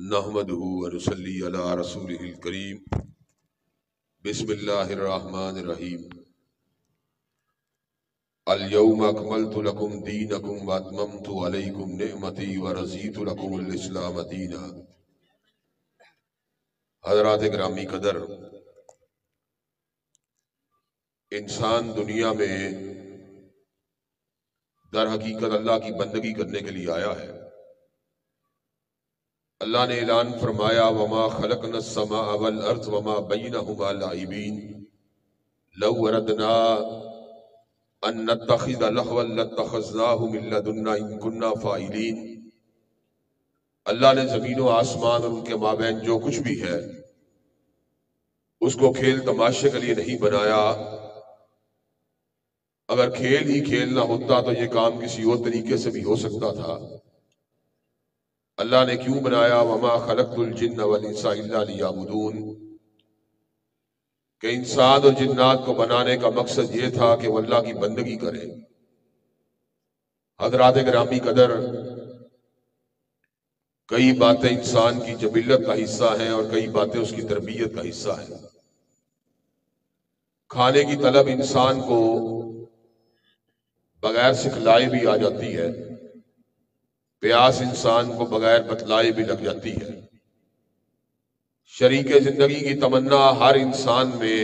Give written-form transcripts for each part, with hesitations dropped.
نحمدہ ونصلی علی رسولہ الکریم بسم اللہ الرحمن الرحیم الیوم اکملت لکم دینکم واتممت علیکم نعمتی ورضیت لکم الاسلام دینا۔ حضرات گرامی قدر، انسان دنیا میں در حقیقت اللہ کی بندگی کرنے کے لیے آیا ہے۔ اللہ نے اعلان فرمایا وما خلقنا السماء والارض وما بینہما لاعبین لو اردنا ان نتخذ لہوا لاتخذناہ من لدنا ان کنا فاعلین۔ اللہ نے زمین و آسمان اور ان کے مابین جو کچھ بھی ہے اس کو کھیل تماشے کے لیے نہیں بنایا۔ اگر کھیل ہی کھیل نہ ہوتا تو یہ کام کسی اور طریقے سے بھی ہو سکتا تھا۔ اللہ نے کیوں بنایا وما خلقت الجن والانس الا لیعبدون، کہ انسان اور جنات کو بنانے کا مقصد یہ تھا کہ وہ اللہ کی بندگی کرے۔ حضرات گرامی قدر، کئی باتیں انسان کی جبلت کا حصہ ہیں اور کئی باتیں اس کی تربیت کا حصہ ہیں۔ کھانے کی طلب انسان کو بغیر سکھلائے بھی آ جاتی ہے، پیاس انسان کو بغیر بتلائے بھی لگ جاتی ہے۔ شریک زندگی کی تمنا ہر انسان میں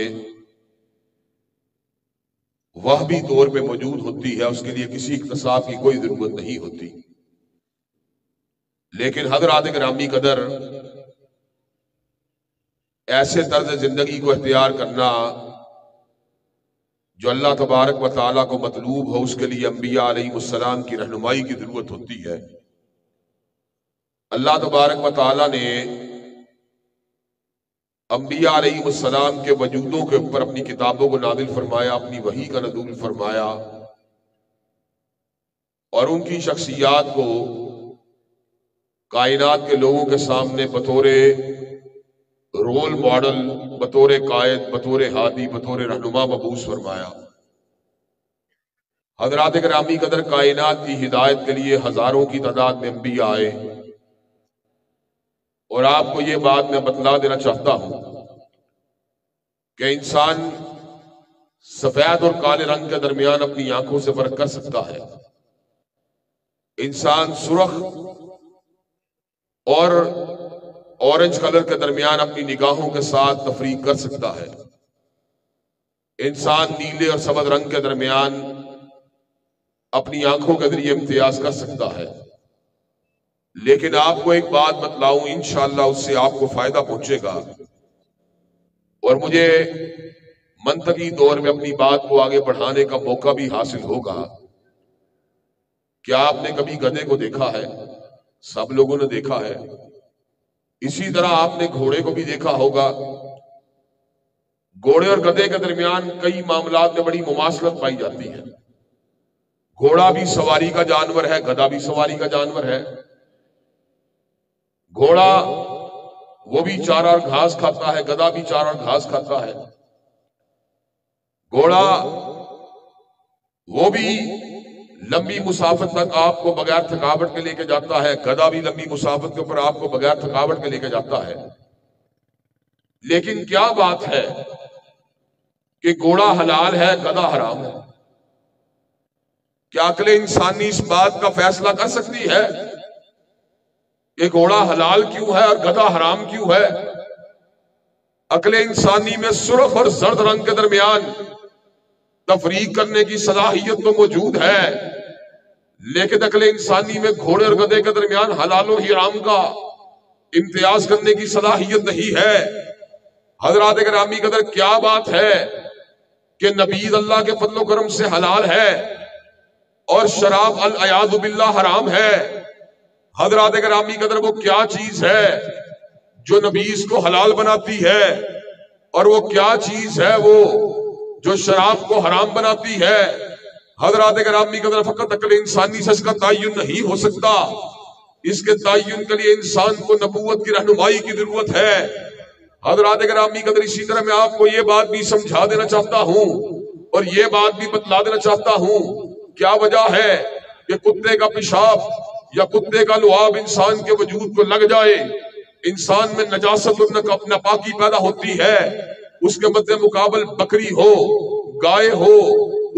وہبی طور پہ موجود ہوتی ہے، اس کے لیے کسی اکتساب کی کوئی ضرورت نہیں ہوتی۔ لیکن حضرات گرامی قدر، ایسے طرز زندگی کو اختیار کرنا جو اللہ تبارک و تعالیٰ کو مطلوب ہو، اس کے لیے انبیاء علیہ السلام کی رہنمائی کی ضرورت ہوتی ہے۔ اللہ تبارک و تعالیٰ نے انبیاء علیہ السلام کے وجودوں کے اوپر اپنی کتابوں کو نازل فرمایا، اپنی وحی کا نزول فرمایا، اور ان کی شخصیات کو کائنات کے لوگوں کے سامنے بطور رول ماڈل، بطور قائد، بطور ہادی، بطور رہنما مبعوث فرمایا۔ حضرات گرامی قدر، کائنات کی ہدایت کے لیے ہزاروں کی تعداد میں انبیاء آئے، اور آپ کو یہ بات میں بتلا دینا چاہتا ہوں کہ انسان سفید اور کالے رنگ کے درمیان اپنی آنکھوں سے فرق کر سکتا ہے، انسان سرخ اور اورنج کلر کے درمیان اپنی نگاہوں کے ساتھ تفریق کر سکتا ہے، انسان نیلے اور سبز رنگ کے درمیان اپنی آنکھوں کے ذریعے امتیاز کر سکتا ہے۔ لیکن آپ کو ایک بات بتلاؤں، انشاءاللہ اس سے آپ کو فائدہ پہنچے گا اور مجھے منطقی دور میں اپنی بات کو آگے بڑھانے کا موقع بھی حاصل ہوگا۔ کیا آپ نے کبھی گدھے کو دیکھا ہے؟ سب لوگوں نے دیکھا ہے۔ اسی طرح آپ نے گھوڑے کو بھی دیکھا ہوگا۔ گھوڑے اور گدھے کے درمیان کئی معاملات میں بڑی مماثلت پائی جاتی ہے۔ گھوڑا بھی سواری کا جانور ہے، گدھا بھی سواری کا جانور ہے۔ گھوڑا وہ بھی چارہ اور گھاس کھاتا ہے، گدھا بھی چارہ اور گھاس کھاتا ہے۔ گھوڑا وہ بھی لمبی مسافت تک آپ کو بغیر تھکاوٹ کے لے کے جاتا ہے، گدھا بھی لمبی مسافت کے اوپر آپ کو بغیر تھکاوٹ کے لے کے جاتا ہے۔ لیکن کیا بات ہے کہ گھوڑا حلال ہے، گدھا حرام ہے؟ کیا عقل انسانی اس بات کا فیصلہ کر سکتی ہے کہ گھوڑا حلال کیوں ہے اور گدھا حرام کیوں ہے؟ عقل انسانی میں سرخ اور زرد رنگ کے درمیان تفریق کرنے کی صلاحیت تو موجود ہے، لیکن عقل انسانی میں گھوڑے اور گدھے کے درمیان حلال و حرام کا امتیاز کرنے کی صلاحیت نہیں ہے۔ حضرات گرامی قدر، کیا بات ہے کہ نبیذ اللہ کے فضل و کرم سے حلال ہے اور شراب العیاذ باللہ حرام ہے۔ حضرات گرامی قدر، وہ کیا چیز ہے جو نبیذ کو حلال بناتی ہے، اور وہ کیا چیز ہے وہ جو شراب کو حرام بناتی ہے؟ حضرات گرامی قدر، فقط عقل انسانی سے اس کا تعین نہیں ہو سکتا۔ اس کے تعین کے لیے انسان کو نبوت کی رہنمائی کی ضرورت ہے۔ حضرات گرامی قدر، اسی طرح میں آپ کو یہ بات بھی سمجھا دینا چاہتا ہوں اور یہ بات بھی بتلا دینا چاہتا ہوں، کیا وجہ ہے کہ کتے کا پیشاب یا کتے کا لعاب انسان کے وجود کو لگ جائے انسان میں نجاست اور ناپاکی پیدا ہوتی ہے، اس کے مد مقابل بکری ہو، گائے ہو،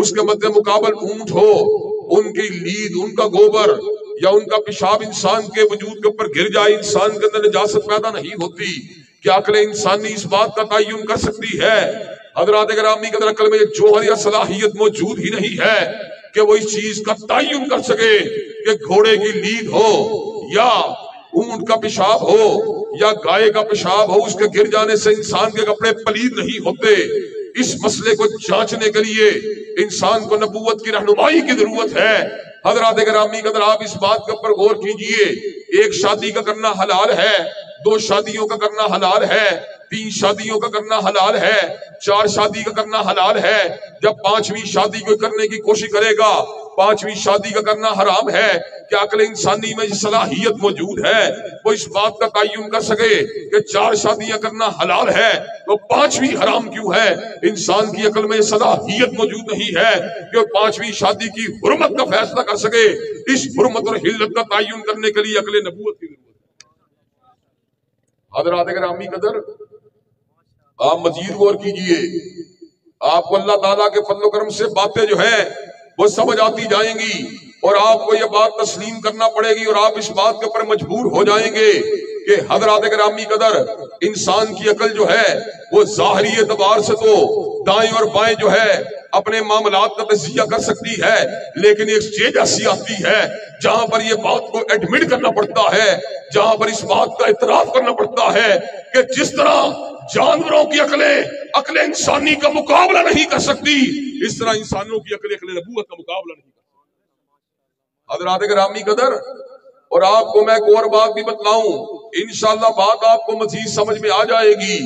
اس کے مد مقابل اونٹ ہو، ان کی لید، ان کا گوبر یا ان کا پیشاب انسان کے وجود کے اوپر گر جائے، انسان کے اندر نجاست پیدا نہیں ہوتی؟ کیا عقل انسانی اس بات کا تعین کر سکتی ہے؟ حضرات گرامی کے اندر عقل میں یہ جوہر یا صلاحیت موجود ہی نہیں ہے کہ وہ اس چیز کا تعین کر سکے کہ گھوڑے کی لید ہو یا اونٹ کا پیشاب ہو یا گائے کا پیشاب ہو، اس کے گر جانے سے انسان کے کپڑے پلید نہیں ہوتے۔ اس مسئلے کو جانچنے کے لیے انسان کو نبوت کی رہنمائی کی ضرورت ہے۔ حضرات گرامی اگر آپ اس بات کے اوپر غور کیجئے، ایک شادی کا کرنا حلال ہے، 2 شادیوں کا کرنا حلال ہے، 3 شادیوں کا کرنا حلال ہے، 4 شادی کا کرنا حلال ہے۔ جب 5ویں شادی کو کرنے کی کوشش کرے گا، 5ویں شادی کا کرنا حرام ہے۔ کیا عقل انسانی میں یہ صلاحیت موجود ہے وہ اس بات کا تعین کر سکے کہ 4 شادیاں کرنا حلال ہے تو 5ویں حرام کیوں ہے؟ انسان کی عقل میں یہ صلاحیت موجود نہیں ہے کہ 5ویں شادی کی حرمت کا فیصلہ کر سکے۔ اس حرمت اور حلت کا تعین کرنے کے لیے عقل نبوت کی ضرورت ہے۔ حضرات گرامی قدر، آپ مزید غور کیجئے، آپ کو اللہ تعالیٰ کے فضل و کرم سے باتیں جو ہیں وہ سمجھ آتی جائیں گی اور آپ کو یہ بات تسلیم کرنا پڑے گی اور آپ اس بات کے اوپر مجبور ہو جائیں گے کہ حضرات گرامی قدر، انسان کی عقل جو ہے وہ ظاہری اعتبار سے تو دائیں اور بائیں جو ہے اپنے معاملات کا تجزیہ کر سکتی ہے، لیکن ایک اسٹیج ایسی آتی ہے جہاں پر یہ بات کو ایڈمٹ کرنا پڑتا ہے، جہاں پر اس بات کا اعتراف کرنا پڑتا ہے کہ جس طرح جانوروں کی عقل انسانی کا مقابلہ نہیں کر سکتی، اس طرح انسانوں کی عقل نبوت کا مقابلہ نہیں کر سکتی۔ حضرات گرامی قدر، اور آپ کو میں ایک اور بات بھی بتلاؤں، انشاءاللہ بات آپ کو مزید سمجھ میں آ جائے گی۔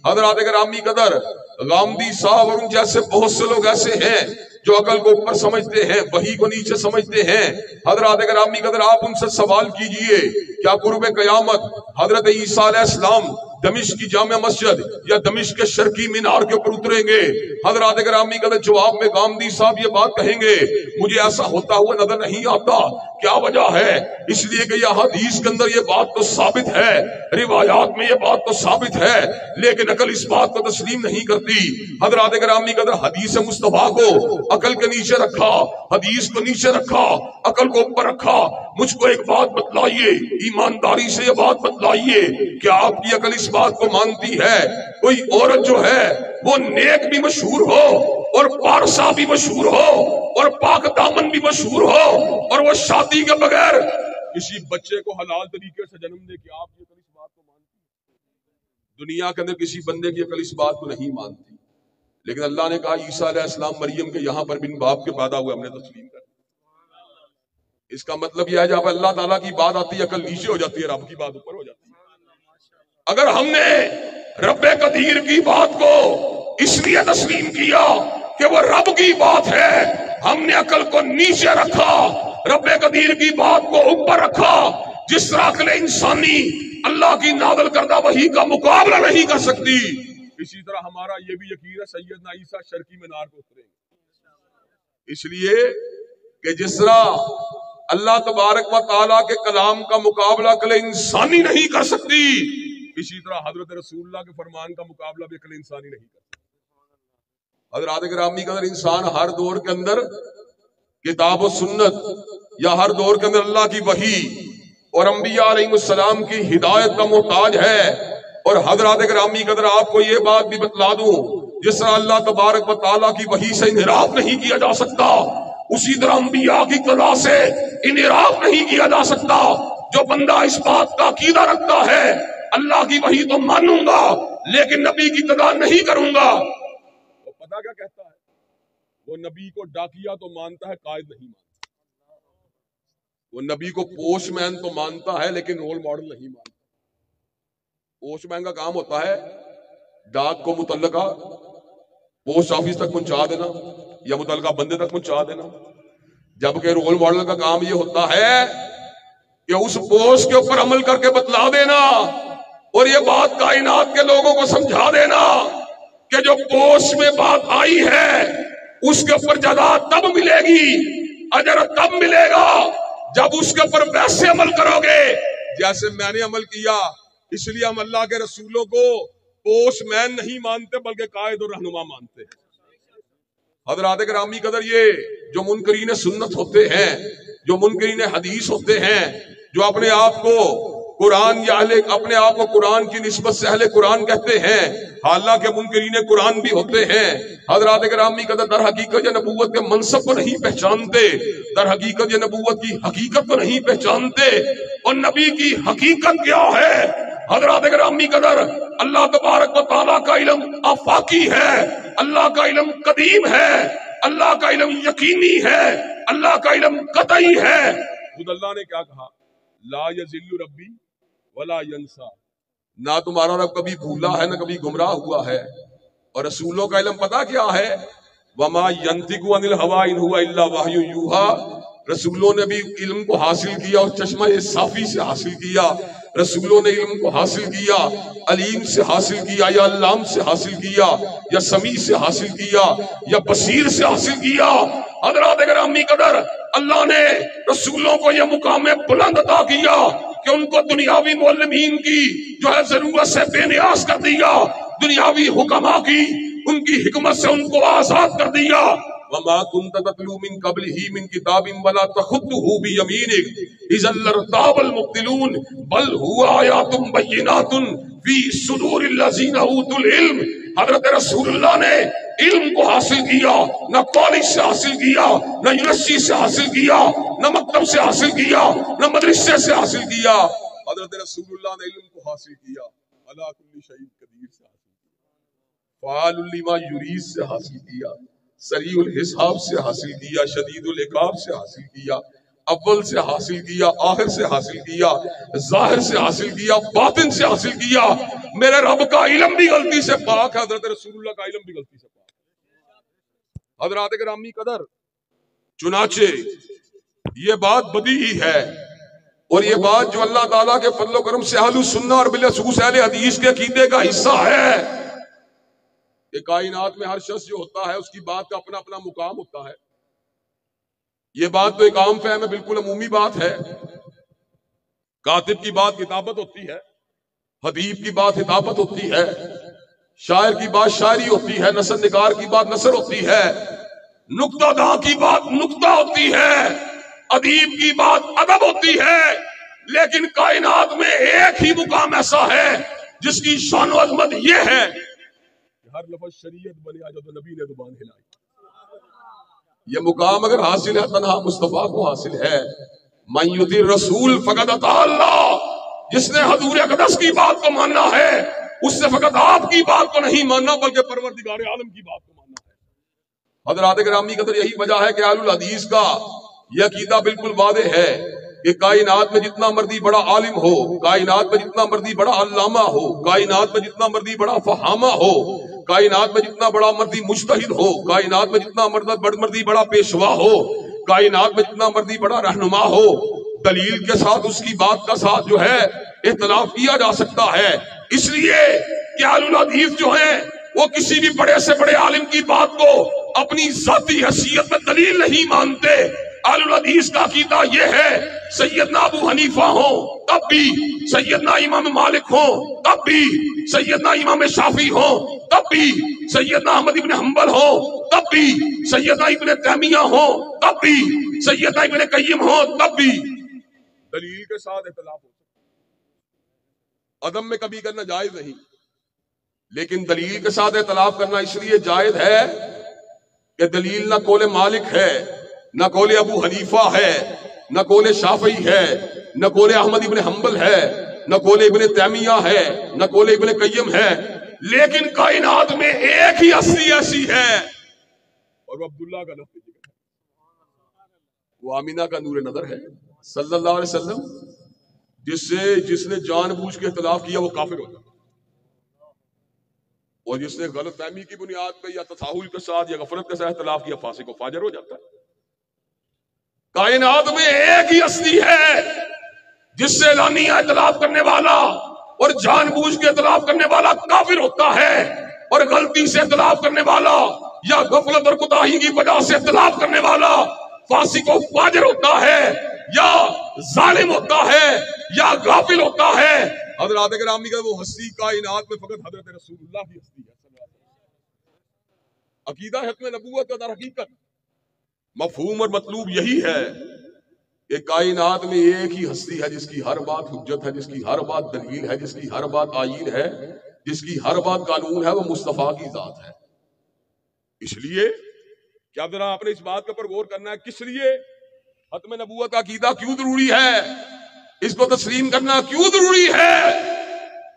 حضرات گرامی قدر، غامدی صاحب اور ان جیسے بہت سے لوگ ایسے ہیں جو عقل کو اوپر سمجھتے ہیں، وحی کو نیچے سمجھتے ہیں۔ حضرات گرامی قدر، آپ ان سے سوال کیجئے، کیا قرب قیامت حضرت عیسیٰ علیہ السلام دمشق کی جامع مسجد یا دمشق کے شرقی مینار کے اوپر اتریں گے؟ حضرات گرامی قدر، جواب میں غامدی صاحب یہ بات کہیں گے، مجھے ایسا ہوتا ہوا نظر نہیں آتا۔ کیا وجہ ہے؟ اس لیے کہ یہ حدیث کے اندر یہ بات تو ثابت ہے، روایات میں یہ بات تو ثابت ہے، لیکن عقل اس بات کو تسلیم نہیں کرتی۔ حضرات گرامی قدر، حدیث مصطفیٰ کو عقل کے نیچے رکھا، حدیث کو نیچے رکھا، عقل کو اوپر رکھا۔ مجھ کو ایک بات بتلائیے، ایمانداری سے یہ بات بتلائیے، کیا آپ کی عقل اس بات کو مانتی ہے کوئی عورت جو ہے وہ نیک بھی مشہور ہو اور پارسا بھی مشہور ہو اور پاک دامن بھی مشہور ہو اور وہ شادی کے بغیر کسی بچے کو حلال طریقے سے جنم دے، کہ آپ کی عقل اس بات کو مانتی ہے؟ دنیا کے اندر کسی بندے کی عقل اس بات کو نہیں مانتی، لیکن اللہ نے کہا عیسیٰ علیہ السلام مریم کے یہاں پر بن باپ کے پیدا ہوئے، ہم نے تسلیم کر۔ اس کا مطلب یہ ہے جب اللہ تعالیٰ کی بات آتی ہے عقل نیچے ہو جاتی ہے، رب کی بات اوپر ہو جاتی ہے۔ اگر ہم نے رب قدیر کی بات کو اس لیے تسلیم کیا کہ وہ رب کی بات ہے، ہم نے عقل کو نیچے رکھا، رب قدیر کی بات کو اوپر رکھا۔ جس طرح عقل انسانی اللہ کی نازل کردہ وحی کا مقابلہ نہیں کر سکتی، اسی طرح ہمارا یہ بھی یقین ہے سیدنا عیسیٰ شرقی مینار کو اتریں گے۔ اس لیے کہ جس طرح اللہ تبارک و تعالیٰ کے کلام کا مقابلہ عقل انسانی نہیں کر سکتی، اسی طرح حضرت رسول اللہ کے فرمان کا مقابلہ بھی عقل انسانی نہیں کر سکتی۔ حضرات گرامی کا اگر انسان ہر دور کے اندر کتاب و سنت یا ہر دور کے اندر اللہ کی وحی اور انبیاء علیہ السلام کی ہدایت کا محتاج ہے، اور حضرات گرامی کا اگر آپ کو یہ بات بھی بتلا دوں، جس طرح اللہ تبارک و تعالیٰ کی وحی سے انحراف نہیں کیا جا سکتا، اسی طرح انبیاء کی قضا سے انحراف نہیں کیا جا سکتا۔ جو بندہ اس بات کا عقیدہ رکھتا ہے اللہ کی وحی تو مانوں گا لیکن نبی کی قضا نہیں کروں گا، وہ پتہ کیا کہتا ہے؟ وہ نبی کو ڈاکیا تو مانتا ہے، قائد نہیں مانتا۔ وہ نبی کو پوسٹ مین تو مانتا ہے لیکن رول ماڈل نہیں مانتا۔ پوسٹ مین کا کام ہوتا ہے ڈاک کو متعلقہ پوسٹ آفس تک پہنچا دینا یا متعلقہ بندے تک پہنچا دینا، جبکہ رول ماڈل کا کام یہ ہوتا ہے کہ اس پوسٹ کے اوپر عمل کر کے بتلا دینا اور یہ بات کائنات کے لوگوں کو سمجھا دینا کہ جو پوسٹ میں بات آئی ہے اس کے اوپر جزا تب ملے گی، اجر تب ملے گا جب اس کے اوپر ویسے عمل کرو گے جیسے میں نے عمل کیا اس لیے ہم اللہ کے رسولوں کو پوسٹ مین نہیں مانتے بلکہ قائد اور رہنما مانتے ہیں۔ حضرات گرامی قدر، یہ جو منکرین سنت ہوتے ہیں، جو منکرین حدیث ہوتے ہیں، جو اپنے آپ کو قرآن یا اپنے آپ کو قرآن کی نسبت سے اہل قرآن کہتے ہیں، حالانکہ منکرین قرآن بھی ہوتے ہیں، حضرات گرامی قدر در حقیقت یہ نبوت کے منصب کو نہیں پہچانتے، در حقیقت یہ نبوت کی حقیقت کو نہیں پہچانتے۔ اور نبی کی حقیقت کیا ہے حضرات گرامی قدر؟ اللہ تبارک و تعالیٰ کا علم آفاقی ہے، اللہ کا علم قدیم ہے، اللہ کا علم یقینی ہے، اللہ کا علم قطعی ہے۔ خود اللہ نے کیا کہا؟ لا یذل ربی ولا ینسا، نہ تمہارا رب کبھی بھولا ہے نہ کبھی گمراہ ہوا ہے۔ اور رسولوں کا علم پتہ کیا ہے؟ وما ینطق عن الہوی ان هو الا وحی یوحی، رسولوں نے بھی علم کو حاصل کیا اور چشمہ صافی سے حاصل کیا، رسولوں نے علم کو حاصل کیا، علیم سے حاصل کیا یا علام سے حاصل کیا یا سمیع سے حاصل کیا یا بصیر سے حاصل کیا۔ حضرات گرامی قدر، اللہ نے رسولوں کو یہ مقام بلند عطا کیا کہ ان کو دنیاوی معلمین کی جو ہے ضرورت سے بے نیاز کر دیا، دنیاوی حکماء کی ان کی حکمت سے ان کو آزاد کر دیا۔ وما كنت تتلو من قبله من كتاب ولا تخطه بيمينك اذا لارتاب المبطلون بل هو آيات بينات في صدور الذين اوتوا العلم۔ حضرت رسول اللہ نے علم کو حاصل کیا، نہ کالج سے حاصل کیا، نہ یونیورسٹی سے حاصل کیا، نہ مکتب سے حاصل کیا، نہ مدرسے سے حاصل کیا۔ حضرت رسول اللہ نے علم کو حاصل کیا، علی کل شیء قدیر سے حاصل کیا، فعال لما یرید سے حاصل کیا، سریع الحساب سے حاصل کیا، شدید العقاب سے حاصل کیا، اول سے حاصل کیا، آخر سے حاصل کیا، ظاہر سے حاصل کیا، باطن سے حاصل کیا۔ میرے رب کا علم بھی غلطی سے پاک ہے، حضرت رسول اللہ کا علم بھی غلطی سے پاک ہے۔ حضرات گرامی قدر، چنانچہ یہ بات بدیہی ہے، اور یہ بات جو اللہ تعالیٰ کے فضل و کرم سے اہل سنہ اور بالخصوص اہل حدیث کے عقیدے کا حصہ ہے کہ کائنات میں ہر شخص جو ہوتا ہے اس کی بات کا اپنا اپنا مقام ہوتا ہے۔ یہ بات تو ایک عام فہم ہے، بالکل عمومی بات ہے۔ کاتب کی بات کتابت ہوتی ہے، حدیب کی بات خطابت ہوتی ہے، شاعر کی بات شاعری ہوتی ہے، نثر نگار کی بات نثر ہوتی ہے، نکتہ داں کی بات نکتہ ہوتی ہے، ادیب کی بات ادب ہوتی ہے۔ لیکن کائنات میں ایک ہی مقام ایسا ہے جس کی شان و عظمت یہ ہے کہ ہر لفظ شریعت بنیا جب نبی نے زبان ہلائی۔ یہ مقام اگر حاصل ہے تنہا مصطفیٰ کو حاصل ہے۔ من یطیع الرسول فقد اطاع اللہ، جس نے حضور اقدس کی بات کو ماننا ہے اس سے فقط آپ کی بات کو نہیں ماننا بلکہ پروردگار عالم کی بات کو ماننا ہے۔ حضرات گرامی قدر، یہی وجہ ہے کہ اہل الحدیث کا یہ عقیدہ بالکل واضح ہے کہ کائنات میں جتنا مرضی بڑا عالم ہو، کائنات میں جتنا مرضی بڑا علامہ ہو، کائنات میں جتنا مرضی بڑا فہامہ ہو، کائنات میں جتنا بڑا مرضی مجتہد ہو، کائنات میں جتنا مرضی بڑا پیشوا ہو، کائنات میں جتنا مرضی بڑا رہنما ہو، دلیل کے ساتھ اس کی بات کا ساتھ جو ہے اختلاف کیا جا سکتا ہے۔ اس لیے کہ اہل الحدیث جو ہیں وہ کسی بھی بڑے سے بڑے عالم کی بات کو اپنی ذاتی حیثیت میں دلیل نہیں مانتے۔ اہل الحدیث کا عقیدہ یہ ہے سیدنا ابو حنیفہ ہوں تب بھی، سیدنا امام مالک ہوں تب بھی، سیدنا امام شافعی ہوں تب بھی، سیدنا احمد ابن حنبل ہوں تب بھی، سیدنا ابن تیمیہ ہوں تب بھی، سیدنا ابن قیم ہوں تب بھی دلیل کے ساتھ اختلاف ہو۔ عدم میں کبھی کرنا جائز نہیں، لیکن دلیل کے ساتھ اختلاف کرنا اس لیے جائز ہے کہ دلیل نہ قول مالک ہے، نہ قول ابو حنیفہ ہے، نہ قول شافعی ہے، نہ قول احمد ابن حنبل ہے، نہ قول ابن تیمیہ ہے، نہ قول ابن قیم ہے، لیکن کائنات میں ایک ہی ہستی ایسی ہے اور وہ عبداللہ کا لفظ ہے، وہ آمینہ کا نور نظر ہے صلی اللہ علیہ وسلم، جس نے جان بوجھ کے اختلاف کیا وہ کافر ہوتا ہے، اور جس نے غلط فہمی کی بنیاد پہ یا تساہل کے ساتھ یا غفلت کے ساتھ اختلاف کیا فاسق و فاجر ہو جاتا ہے۔ کائنات میں ایک ہی ہستی ہے جس سے اعلانیہ اختلاف کرنے والا اور جان بوجھ کے اختلاف کرنے والا کافر ہوتا ہے، اور غلطی سے اختلاف کرنے والا یا غفلت اور کوتاہی کی وجہ سے اختلاف کرنے والا فاسق و فاجر ہوتا ہے، یا ظالم ہوتا ہے، یا غافل ہوتا ہے، حضرات گرامی کا وہ ہستی کائنات میں فقط حضرت رسول اللہ کی ہستی ہے. عقیدہ ختم نبوت کا در حقیقت مفہوم اور مطلوب یہی ہے کہ کائنات میں ایک ہی ہستی ہے جس کی ہر بات حجت ہے، جس کی ہر بات دلیل ہے، جس کی ہر بات آئین ہے، جس کی ہر بات قانون ہے، وہ مصطفیٰ کی ذات ہے. اس لیے کیا ذرا آپ نے اس بات کے اوپر غور کرنا ہے کس لیے ختم نبوت کا عقیدہ کیوں ضروری ہے، اس کو تسلیم کرنا کیوں ضروری ہے.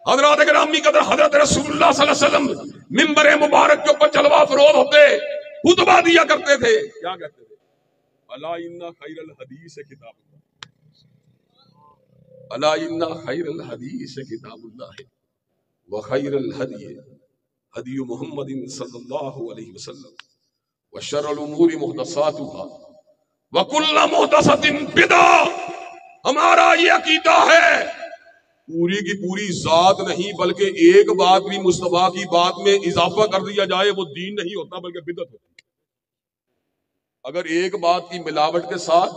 حضرات گرامی قدر حضرت رسول اللہ صلی اللہ علیہ وسلم ممبر مبارک کے اوپر جلوہ افروز ہوتے خطبہ دیا کرتے تھے. کیا کہتے تھے؟ الا ان خیر الحدیث کتاب اللہ، الا ان خیر الحدیث کتاب اللہ وخیر الہدی ہدی محمد صلی اللہ علیہ وسلم وشر الامور محدثاتها وکل محدثۃ بدعہ. ہمارا یہ عقیدہ ہے پوری کی پوری ذات نہیں بلکہ ایک بات بھی مصطفیٰ کی بات میں اضافہ کر دیا جائے وہ دین نہیں ہوتا بلکہ بدعت ہوتی. اگر ایک بات کی ملاوٹ کے ساتھ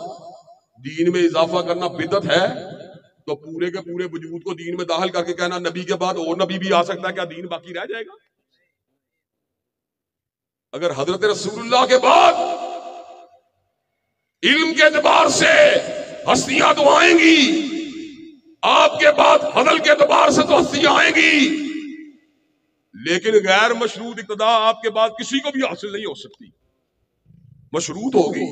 دین میں اضافہ کرنا بدعت ہے تو پورے کے پورے وجود کو دین میں داخل کر کے کہنا نبی کے بعد اور نبی بھی آ سکتا ہے، کیا دین باقی رہ جائے گا؟ اگر حضرت رسول اللہ کے بعد علم کے اعتبار سے ہستیاں تو آئیں گی، آپ کے بعد فضل کے اعتبار سے تو ہستیاں آئیں گی، لیکن غیر مشروط اقتداء آپ کے بعد کسی کو بھی حاصل نہیں ہو سکتی، مشروط ہوگی.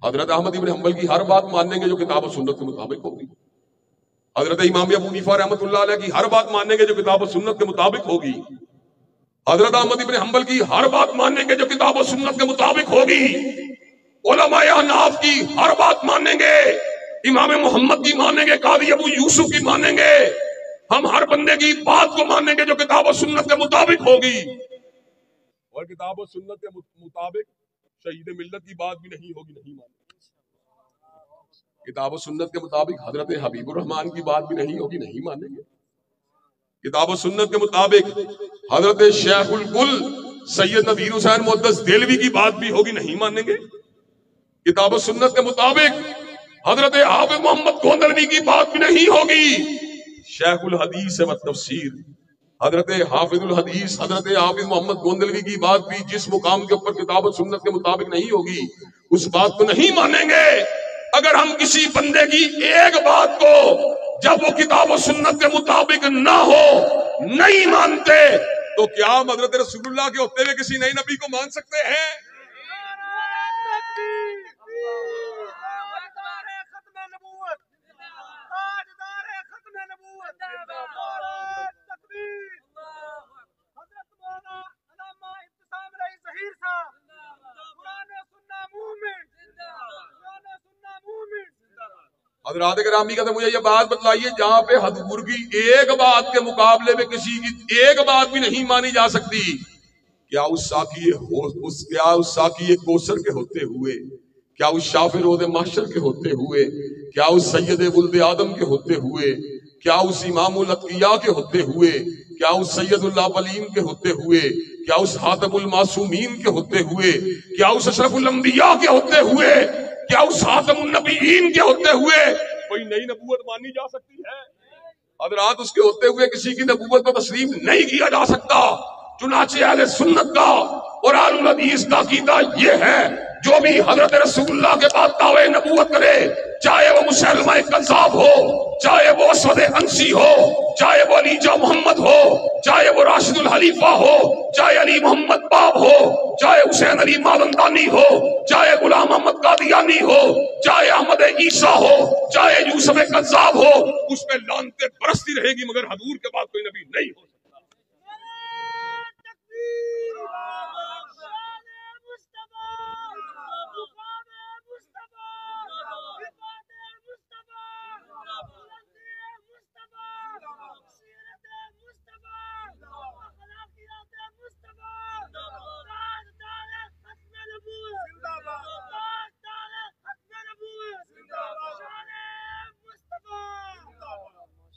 حضرت احمد ابن حنبل کی ہر بات مانیں گے جو کتاب و سنت کے مطابق ہوگی. حضرت امام ابو حنیفہ رحمۃ اللہ علیہ کی ہر بات مانیں گے جو کتاب و سنت کے مطابق ہوگی. حضرت احمد ابن حنبل کی ہر بات مانیں گے جو کتاب و سنت کے مطابق ہوگی. علماء احناف کی ہر بات مانیں گے، امام محمد کی مانیں گے، قاضی ابو یوسف کی مانیں گے. ہم ہر بندے کی بات کو مانیں گے جو کتاب و سنت کے مطابق ہوگی. اور کتاب و سنت کے مطابق شہید ملت کی بات بھی نہیں ہوگی، نہیں مانیں گے. کتاب و سنت کے مطابق حضرت حبیب الرحمان کی بات بھی نہیں ہوگی، نہیں مانیں گے. کتاب و سنت کے مطابق حضرت شیخ الکل سید نذیر حسین محدث دہلوی کی بات بھی ہوگی، نہیں مانیں گے. کتاب و سنت کے مطابق حضرت حافظ محمد گوندلوی کی بات بھی نہیں ہوگی. شیخ الحدیث و تفسیر حضرت حافظ الحدیث حضرت حافظ محمد گوندلوی کی بات بھی جس مقام کے اوپر کتاب و سنت کے مطابق نہیں ہوگی اس بات کو نہیں مانیں گے. اگر ہم کسی بندے کی ایک بات کو جب وہ کتاب و سنت کے مطابق نہ ہو نہیں مانتے تو کیا ہم حضرت رسول اللہ کے ہوتے ہوئے کسی نئے نبی کو مان سکتے ہیں؟ حضرات گرامی کا تو مجھے یہ بات بتلائیے جہاں پہ حضور کی ایک بات کے مقابلے میں کسی کی ایک بات بھی نہیں مانی جا سکتی، کیا اس ساقی کوثر کے ہوتے ہوئے، کیا اس شافع روض محشر کے ہوتے ہوئے، کیا اس سید ولد آدم کے ہوتے ہوئے، کیا اس امام الاتقیاء کے ہوتے ہوئے، کیا اس سید الاولین کے ہوتے ہوئے، کیا اس خاتم المعصومین کے ہوتے ہوئے، کیا اس اشرف الانبیاء کے ہوتے ہوئے، کیا اس خاتم النبیین کے ہوتے ہوئے کوئی نئی نبوت مانی جا سکتی ہے؟ حضرات اس کے ہوتے ہوئے کسی کی نبوت کو تسلیم نہیں کیا جا سکتا. چنانچہ اہل سنت کا اور اہل الحدیث کا عقیدہ یہ ہے جو بھی حضرت رسول اللہ کے بعد دعوے نبوت کرے، چاہے وہ مسلمہ کذاب ہو، چاہے وہ اسود انسی ہو، چاہے وہ علی جا محمد ہو، چاہے وہ راشد الخلیفہ ہو، چاہے علی محمد باب ہو، چاہے حسین علی مالندانی ہو، چاہے غلام احمد قادیانی ہو، چاہے احمد عیسیٰ ہو، چاہے یوسف کذاب ہو، اس پہ لعنتیں برستی رہے گی مگر حضور کے بعد کوئی نبی نہیں ہو.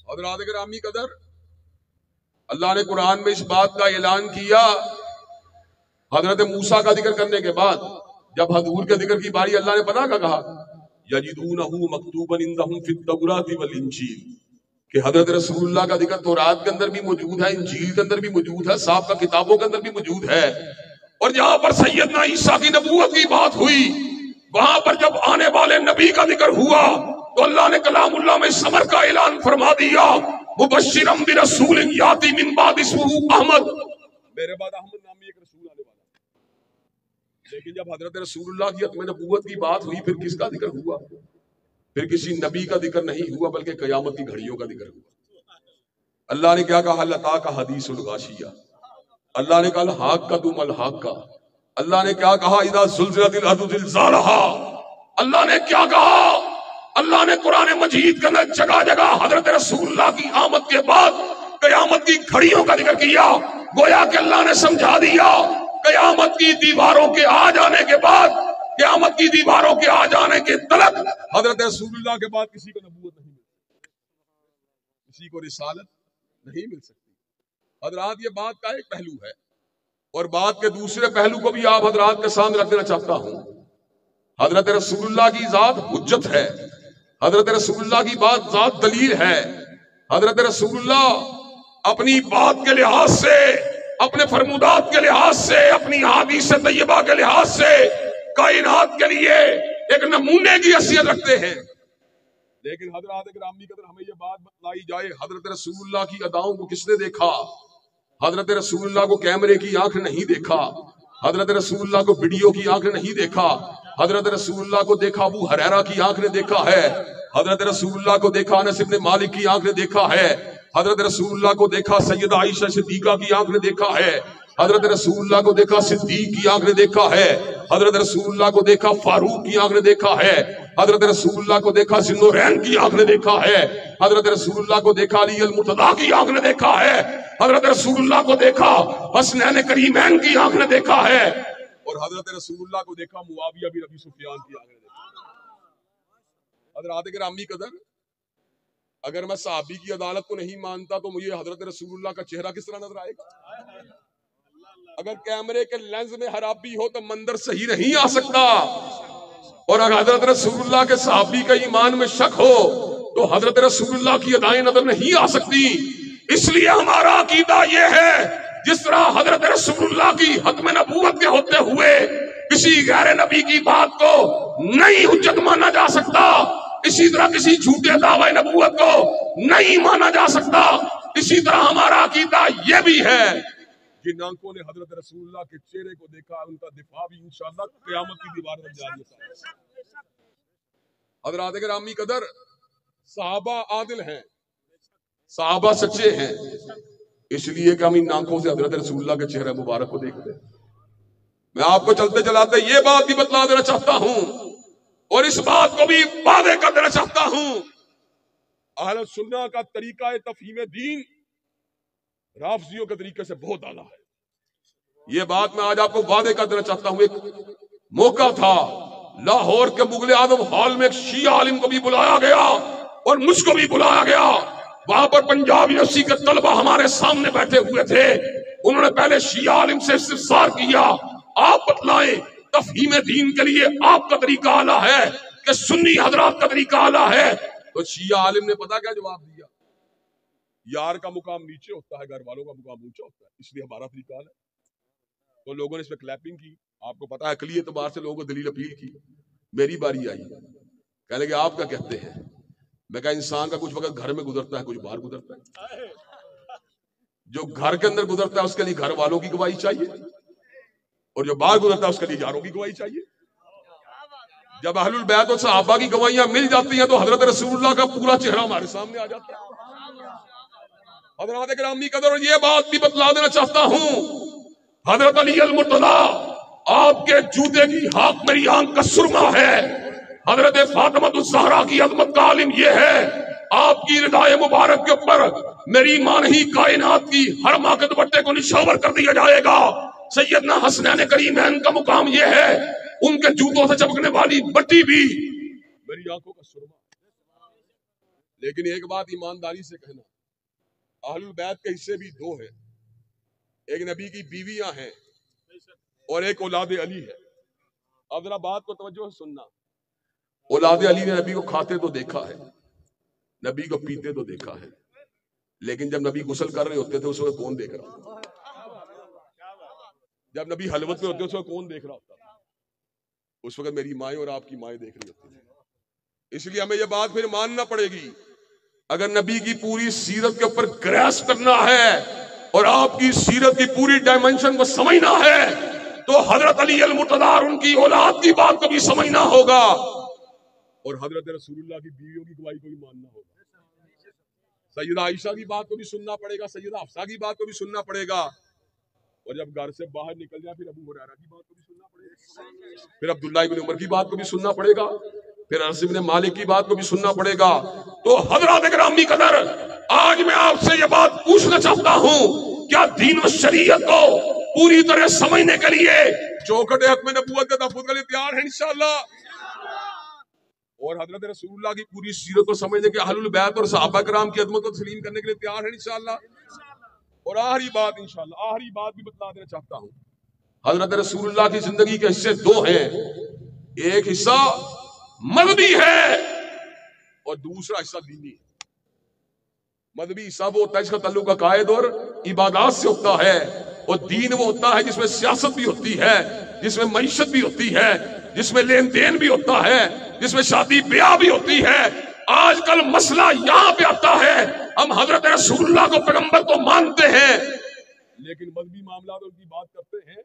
حضرات گرامی قدر اللہ نے قرآن میں اس بات کا اعلان کیا حضرت موسیٰ کا ذکر کرنے کے بعد جب حضور کے ذکر کی باری اللہ نے پناہ کا کہا یجدونہ مکتوبا عندہم فی التوراۃ والانجیل، کہ حضرت رسول اللہ کا ذکر تورات کے اندر بھی موجود ہے، انجیل کے اندر بھی موجود ہے، صاحب کا کتابوں کے اندر بھی موجود ہے. اور جہاں پر سیدنا عیسیٰ کی نبوت کی بات ہوئی، وہاں پر جب آنے والے نبی کا ذکر ہوا تو اللہ نے کلام اللہ میں اس امر کا اعلان فرما دیا، مبشرم برسول یاتی من بعد اسمہ احمد، میرے بعد احمد نامی ایک رسول آنے والا. لیکن جب حضرت رسول اللہ کی ختم نبوت کی بات ہوئی، پھر کس کا ذکر ہوا؟ پھر کسی نبی کا ذکر نہیں ہوا، بلکہ قیامت کی گھڑیوں کا ذکر ہوا. اللہ نے کیا کہا؟ لتا کا حدیث الغاشیہ. اللہ نے کہا الحاق کا تم الحاق کا. اللہ نے کیا کہا؟ اذا زلزلت الارض زلزالها. اللہ نے کیا کہا؟ اللہ نے قرآن مجید کے اندر جگہ جگہ حضرت رسول اللہ کی آمد کے بعد قیامت کی گھڑیوں کا ذکر کیا. گویا کہ اللہ نے سمجھا دیا قیامت کی دیواروں کے آ جانے کے بعد، قیامت کی دیواروں کے آ جانے کے تلک حضرت رسول اللہ کے بعد کسی کو نبوت نہیں مل سکتی، کسی کو رسالت نہیں مل سکتی. حضرات یہ بات کا ایک پہلو ہے، اور بات کے دوسرے پہلو کو بھی آپ حضرات کے سامنے رکھ دینا چاہتا ہوں. حضرت رسول اللہ کی ذات حجت ہے، حضرت رسول اللہ کی بات ذات دلیل ہے. حضرت رسول اللہ اپنی بات کے لحاظ سے، اپنے فرمودات کے لحاظ سے، اپنی حدیث طیبہ کے لحاظ سے کائنات کے لیے ایک نمونے کی حیثیت رکھتے ہیں. لیکن حضرات گرامی قدر ہمیں یہ بات بتلائی جائے، حضرت رسول اللہ کی اداؤں کو کس نے دیکھا؟ حضرت رسول اللہ کو کیمرے کی آنکھ نہیں دیکھا، حضرت رسول اللہ کو ویڈیو کی آنکھ نے نہیں دیکھا، حضرت رسول اللہ کو دیکھا ابو ہریرہ کی آنکھ نے دیکھا ہے، حضرت رسول اللہ کو دیکھا انس بن مالک کی آنکھ نے دیکھا ہے، حضرت رسول اللہ کو دیکھا سیدہ عائشہ صدیقہ کی آنکھ نے دیکھا ہے، حضرت رسول اللہ کو دیکھا صدیق کی آنکھ نے دیکھا ہے، حضرت رسول اللہ کو دیکھا فاروق کی آنکھ نے دیکھا ہے، حضرت رسول اللہ کو دیکھا ذوالنورین کی آنکھ نے دیکھا ہے، حضرت رسول اللہ کو دیکھا علی المرتضیٰ کی آنکھ نے دیکھا ہے، حضرت رسول اللہ کو دیکھا حسنین کریمین کی آنکھ نے دیکھا ہے، اور حضرت رسول اللہ کو دیکھا معاویہ بن ابی سفیان کی آنکھ نے دیکھا. حضرات گرامی قدر، اگر میں صحابی کی عدالت کو نہیں مانتا تو مجھے حضرت رسول اللہ کا چہرہ کس طرح نظر آئے گا؟ اگر کیمرے کے لینز میں خرابی ہو تو منظر صحیح نہیں آ سکتا، اور اگر حضرت رسول اللہ کے صحابی کا ایمان میں شک ہو تو حضرت رسول اللہ کی ادائیں نظر نہیں آ سکتی. اس لیے ہمارا عقیدہ یہ ہے، جس طرح حضرت رسول اللہ کی ختم نبوت کے ہوتے ہوئے کسی غیر نبی کی بات کو نہیں حجت مانا جا سکتا، اسی طرح کسی جھوٹے دعوی نبوت کو نہیں مانا جا سکتا. اسی طرح ہمارا عقیدہ یہ بھی ہے، جن آنکھوں نے حضرت رسول اللہ کے چہرے کو دیکھا ان کا دفاع بھی انشاءاللہ قیامت کی دیوار میں جاری ہے. حضرات گرامی قدر، صحابہ عادل ہیں، صحابہ سچے ہیں، اس لیے کہ ہم ان آنکھوں سے حضرت رسول اللہ کے چہرے مبارک کو دیکھتے ہیں. میں آپ کو چلتے چلاتے یہ بات بھی بتلا دینا چاہتا ہوں، اور اس بات کو بھی واضح کر دینا چاہتا ہوں، اہل سنہ کا طریقہ تفہیم دین رافضیوں کے طریقے سے بہت اعلیٰ ہے. یہ بات میں آج آپ کو واضح کر دینا چاہتا ہوں. ایک موقع تھا لاہور کے مغل اعظم ہال میں ایک شیعہ عالم کو بھی بلایا گیا اور مجھ کو بھی بلایا گیا. وہاں پر پنجاب یونیورسٹی کے طلبہ ہمارے سامنے بیٹھے ہوئے تھے. انہوں نے پہلے شیعہ عالم سے استفسار کیا، آپ بتلائیں تفہیم دین کے لیے آپ کا طریقہ اعلیٰ ہے کہ سنی حضرات کا طریقہ اعلیٰ ہے؟ تو شیعہ عالم نے پتا کیا جواب دیا؟ یار کا مقام نیچے ہوتا ہے، گھر والوں کا مقام اونچا ہوتا ہے، اس لیے ہمارا طریقہ ہے. تو لوگوں نے اس پہ کلیپنگ کی. آپ کو پتا ہے عقلی اعتبار سے لوگوں کو دلیل اپیل کی. میری باری آئی، کہنے لگے آپ کیا کہتے ہیں؟ میں کہا انسان کا کچھ وقت گھر میں گزرتا ہے، کچھ باہر گزرتا ہے. جو گھر کے اندر گزرتا ہے اس کے لیے گھر والوں کی گواہی چاہیے، اور جو باہر گزرتا ہے اس کے لیے یاروں کی گواہی چاہیے. جب اہل البیت اور صحابہ کی گواہیاں مل جاتی ہیں تو حضرت رسول اللہ کا پورا چہرہ ہمارے سامنے آ جاتا ہے. حضرات گرامی قدر، اور یہ بات بھی بتلا دینا چاہتا ہوں، حضرت علی المرتضیٰ آپ کے جوتے کی ہاتھ میری آنکھ کا سرما ہے. حضرت فاطمہ الزہرا کی عظمت کا عالم یہ ہے، آپ کی ردائے مبارک کے اوپر میری ماں نہیں کائنات کی ہر ماں کے دوپٹے کو نشاور کر دیا جائے گا. سیدنا حسنین کریمین کا مقام یہ ہے، ان کے جوتوں سے چمکنے والی بٹی بھی میری آنکھوں کا سرما. لیکن ایک بات ایمانداری سے کہنا، اہل البیت کے حصے بھی دو ہیں، ایک نبی کی بیویاں ہیں اور ایک اولاد علی ہے. اب ذرا بات کو توجہ سے سننا. اولاد علی نے نبی کو کھاتے تو دیکھا ہے، نبی کو پیتے تو دیکھا ہے، لیکن جب نبی غسل کر رہے ہوتے تھے اس وقت کون دیکھ رہا ہوتا؟ جب نبی حلوت میں ہوتے اس وقت کون دیکھ رہا ہوتا؟ اس وقت میری مائیں اور آپ کی مائیں دیکھ رہی ہوتی ہیں۔ اس لیے ہمیں یہ بات پھر ماننا پڑے گی، اگر نبی کی پوری سیرت کے اوپر گریسپ کرنا ہے اور آپ کی سیرت کی پوری ڈائمنشن کو سمجھنا ہے تو حضرت علی المرتضیٰ اور ان کی اولاد کی بات کو بھی سمجھنا ہوگا اور حضرت رسول اللہ کی بیویوں کی گواہی کو بھی ماننا ہوگا، سیدہ عائشہ کی بات کو بھی سننا پڑے گا، سیدہ حفصہ کی بات کو بھی سننا پڑے گا، اور جب گھر سے باہر نکل جائے پھر ابو ہریرہ کی بات کو بھی سننا پڑے گا، پھر عبداللہ ابن عمر کی بات کو بھی سننا پڑے گا، پھر انس بن مالک کی بات کو بھی سننا پڑے گا۔ تو حضرات گرامی قدر، آج میں آپ سے یہ بات پوچھنا چاہتا ہوں، کیا دین و شریعت کو پوری طرح سمجھنے کے لیے چوکھٹ حتم نبوت کے تحفظ کے لیے تیار ہیں انشاءاللہ؟ اور حضرت رسول اللہ کی پوری سیرت کو سمجھنے کے اہل البیت اور صحابہ کرام کی عظمت کو تسلیم کرنے کے لیے تیار ہیں انشاءاللہ؟ اور آخری بات انشاءاللہ، آخری بات بھی بتلا دینا چاہتا ہوں، حضرت رسول اللہ کی زندگی کے حصے دو ہیں، ایک حصہ مذہبی ہے اور دوسرا حصہ دینی ہے۔ مذہبی حصہ وہ ہوتا ہے جس کا تعلق عقائد اور عبادات سے ہوتا ہے، اور دین وہ ہوتا ہے جس میں سیاست بھی ہوتی ہے، جس میں معیشت بھی ہوتی ہے، جس میں لین دین بھی ہوتا ہے، جس میں شادی بیاہ بھی ہوتی ہے۔ آج کل مسئلہ یہاں پہ آتا ہے، ہم حضرت رسول اللہ کو پیغمبر کو مانتے ہیں لیکن مذہبی معاملات ان کی بات کرتے ہیں،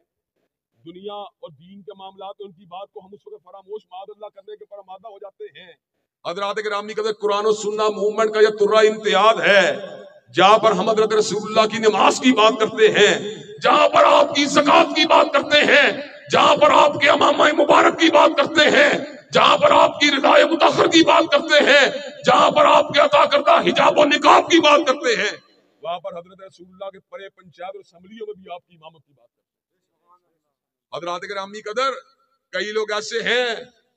دنیا اور دین کے معاملات ان کی بات کو ہم اس وقت فراموش معاذ اللہ کرنے کے پر آمادہ ہو جاتے ہیں۔ حضرات گرامی قدر، قرآن و سنہ موومنٹ کا یہ ترہ امتیاز ہے، جہاں پر ہم حضرت رسول اللہ کی نماز کی بات کرتے ہیں، جہاں پر آپ کی زکوٰۃ کی بات کرتے ہیں، جہاں پر آپ کے امامہ مبارک کی بات کرتے ہیں، جہاں پر آپ کی ردائے مطہر کی بات کرتے ہیں، جہاں پر آپ کے عطا کردہ حجاب و نقاب کی بات کرتے ہیں، وہاں پر حضرت رسول اللہ کے پرے پنچایت اور اسمبلیوں میں بھی آپ کی امامت کی بات کرتے ہیں۔ حضرات گرامی قدر، کئی لوگ ایسے ہیں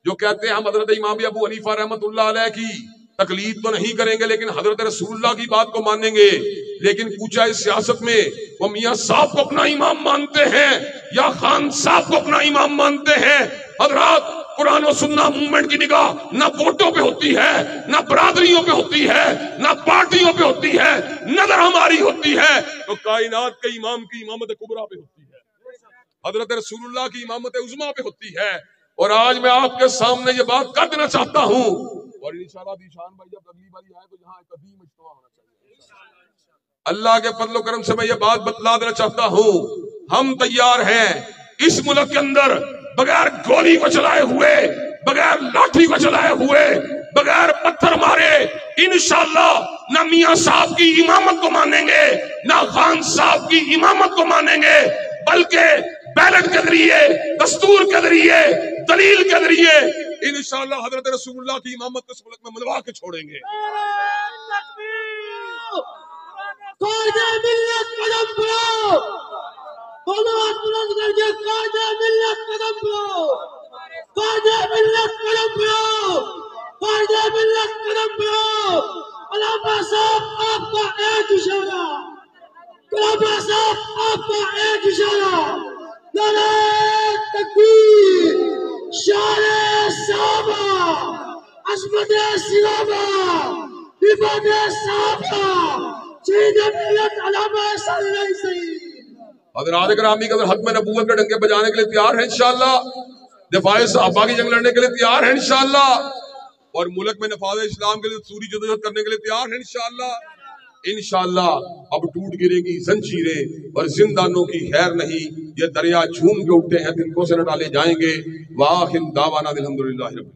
جو کہتے ہیں ہم حضرت امام ابو حنیفہ رحمۃ اللہ علیہ کی تقلید تو نہیں کریں گے لیکن حضرت رسول اللہ کی بات کو مانیں گے، لیکن پوچھا اس سیاست میں وہ میاں صاحب کو اپنا امام مانتے ہیں یا خان صاحب کو اپنا امام مانتے ہیں؟ حضرات، قرآن و سنہ موومنٹ کی نگاہ نہ ووٹوں پہ ہوتی ہے، نہ برادریوں پہ ہوتی ہے، نہ پارٹیوں پہ ہوتی ہے، نظر ہماری ہوتی ہے تو کائنات کے امام کی امامت کبریٰ پہ ہوتی ہے، حضرت رسول اللہ کی امامت عظمیٰ پہ ہوتی ہے۔ اور آج میں آپ کے سامنے یہ بات کر دینا چاہتا ہوں، اور انشاءاللہ دیشان بھائی جب اگلی باری آئے تو یہاں ایک عظیم اجتماع ہونا چاہیے۔ اللہ کے فضل و کرم سے میں یہ بات بتلا دینا چاہتا ہوں، ہم تیار ہیں اس ملک کے اندر بغیر گولی کو چلائے ہوئے، بغیر لاٹھی کو چلائے ہوئے، بغیر پتھر مارے انشاءاللہ نہ میاں صاحب کی امامت کو مانیں گے نہ خان صاحب کی امامت کو مانیں گے، بلکہ بیلٹ کے ذریعے، دستور کے ذریعے، دلیل کے ذریعے انشاءاللہ حضرت رسول اللہ کی امامت کو اس ملک میں منوا کے چھوڑیں گے۔ قائد ملت قدم بڑھاؤ، بلوات بلند کر کے قائد ملت قدم بڑھاؤ، قائد ملت قدم بڑھاؤ، قائد ملت قدم بڑھاؤ۔ علامہ صاحب آپ کا ایک اشارہ، علامہ صاحب آپ کا ایک اشارہ، نعرہ تکبیر، شان صحابہ، عظمت صحابہ، عبادت صحابہ، شہید ملت علامہ صلی اللہ علیہ وسلم۔ حضرات گرامی قدر، حتم نبوت کے ڈنکے بجانے کے لیے تیار ہیں انشاءاللہ، دفاع صحابہ کی جنگ لڑنے کے لیے تیار ہیں انشاءاللہ، اور ملک میں نفاذ اسلام کے لیے سوری جدوجہد کرنے کے لیے تیار ہیں انشاءاللہ۔ انشاءاللہ اب ٹوٹ گرے گی زنجیریں اور زندانوں کی خیر نہیں، یہ دریا جھوم کے اٹھتے ہیں تنکوں سے نہ ڈالے جائیں گے۔ وآخر دعوانا الحمدللہ رب العالمین۔